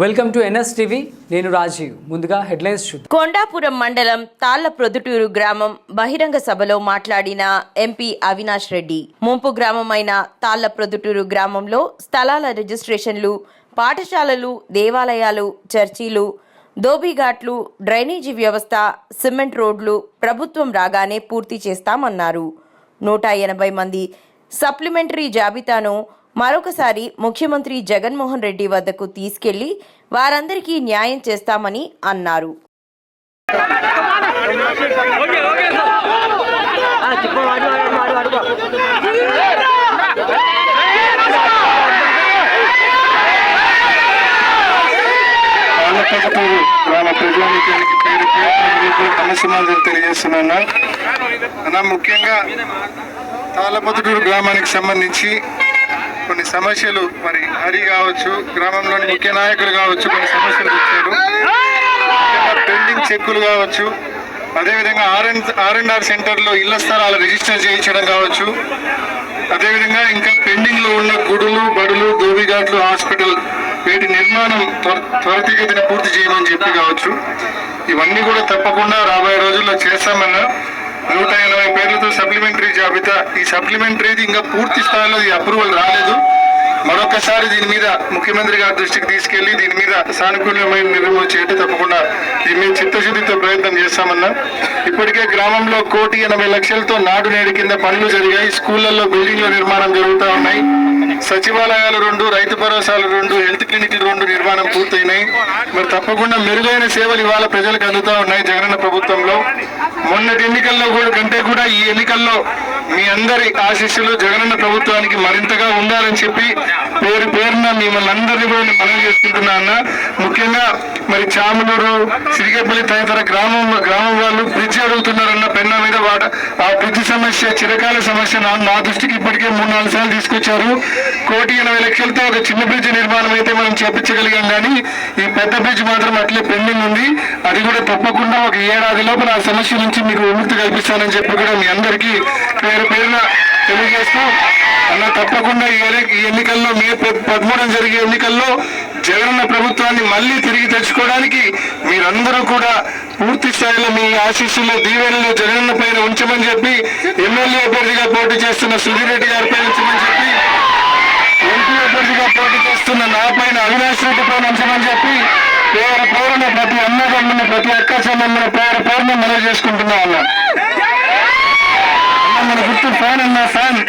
Welcome to NSTV. నేను రాజీవ్. ముందుగా headlines చూద్దాం. కొండాపురం మండలం తాళ్ల ప్రొద్దుటూరు గ్రామం బహిరంగ సభలో మాట్లాడిన ఎంపీ అవినాష్ రెడ్డి, ముంపు గ్రామమైన తాళ్ల ప్రొద్దుటూరు గ్రామంలో స్థలాల రిజిస్ట్రేషన్లు, పాఠశాలలు, దేవాలయాలు, చర్చీలు, దోబిఘాట్లు, డ్రైనేజీ వ్యవస్థ, సిమెంట్ రోడ్లు ప్రభుత్వం రాగానే పూర్తి చేస్తామన్నారు. 180 మంది సప్లిమెంటరీ జాబితాను మరొకసారి ముఖ్యమంత్రి జగన్మోహన్ రెడ్డి వద్దకు తీసుకెళ్లి వారందరికీ న్యాయం చేస్తామని అన్నారు. తెలియజేస్తున్నా. ముఖ్యంగా తాళ్ళపొద్దుటూరు గ్రామానికి సంబంధించి కొన్ని సమస్యలు, మరి హరి కావచ్చు, గ్రామంలోని ముఖ్య నాయకులు కావచ్చు, కొన్ని సమస్యలు ఇచ్చారు. పెండింగ్ చెక్కులు కావచ్చు, అదేవిధంగా ఆర్ఎండ్ఆర్ సెంటర్లో ఇళ్ల స్థలాలు రిజిస్టర్ చేయించడం కావచ్చు, అదేవిధంగా ఇంకా పెండింగ్లో ఉన్న గుడులు, బడులు, దోబిఘాట్లు, హాస్పిటల్ వీటి నిర్మాణం త్వరితగతిన పూర్తి చేయమని చెప్పి కావచ్చు. ఇవన్నీ కూడా తప్పకుండా రాబోయే రోజుల్లో చేస్తామన్నా. 180 పేర్లతో సప్లిమెంటరీ జాబితా. ఈ సప్లిమెంటరీది ఇంకా పూర్తి స్థాయిలో ఈ అప్రూవల్ రాలేదు. మరొకసారి దీని మీద ముఖ్యమంత్రి గారి దృష్టికి తీసుకెళ్లి దీని మీద సానుకూలమైన నిర్ణయం చేయడం తప్పకుండా దీని మీద చిత్తశుద్ధితో ప్రయత్నం చేస్తామన్నా. ఇప్పటికే గ్రామంలో 1,80,00,000తో నాడు నేడు కింద పనులు జరిగాయి. స్కూళ్లలో బిల్డింగ్ల నిర్మాణం జరుగుతూ ఉన్నాయి. సచివాలయాలు 2, రైతు భరోసాలు 2, హెల్త్ క్లినిక్లు 2 నిర్మాణం పూర్తయినాయి. మరి తప్పకుండా మెరుగైన సేవలు ఇవాళ ప్రజలకు అందుతూ ఉన్నాయి జగనన్న ప్రభుత్వంలో. మొన్నటి ఎన్నికల్లో కంటే కూడా ఈ ఎన్నికల్లో మీ అందరి ఆశీస్సులు జగనన్న ప్రభుత్వానికి మరింతగా ఉండాలని చెప్పి పేరున మిమ్మల్ని అందరినీ కూడా నేను మనవి చేసుకుంటున్నా అన్న. ముఖ్యంగా మరి చాములూరు, సిరిగేపల్లి తదితర గ్రామం వాళ్ళు బ్రిడ్జ్ అడుగుతున్నారన్న పెన్నా మీద. ఆ బ్రిడ్జ్ సమస్య చిరకాల సమస్య. నా దృష్టికి ఇప్పటికే 3-4 సార్లు తీసుకొచ్చారు. 1,80,00,000తో ఒక చిన్న బ్రిడ్జ్ నిర్మాణం అయితే మనం చేపించగలిగాం, కానీ ఈ పెద్ద బ్రిడ్జ్ మాత్రం అట్లే పెండింగ్ ఉంది. అది కూడా తప్పకుండా ఒక ఏడాది లోపల ఆ సమస్య నుంచి మీకు విముక్తి కల్పిస్తానని చెప్పి కూడా మీ అందరికీ పేరున తెలియజేస్తూ అలా తప్పకుండా ఈ ఎన్నికల్లో మే 13 జరిగే ఎన్నికల్లో జగనన్న ప్రభుత్వాన్ని మళ్ళీ తిరిగి తెచ్చుకోవడానికి మీరందరూ కూడా పూర్తి స్థాయిలో మీ ఆశీస్సులు, దీవెనలు జగనన్న పైన ఉంచమని చెప్పి, ఎమ్మెల్యే అభ్యర్థిగా పోటీ చేస్తున్న సుధీరెడ్డి గారిపై ఉంచమని చెప్పి, ఎంపీ అభ్యర్థిగా పోటీ చేస్తున్న నా పైన అవినాష్ రెడ్డి పైన ఉంచమని చెప్పి పేరున ప్రతి అన్నదమ్ముని, ప్రతి అక్క చెల్లెమ్మని పేరున మనవి చేసుకుంటున్నా అన్న. మన గుర్తు ఫ్యాన్ అన్న ఫ్యాన్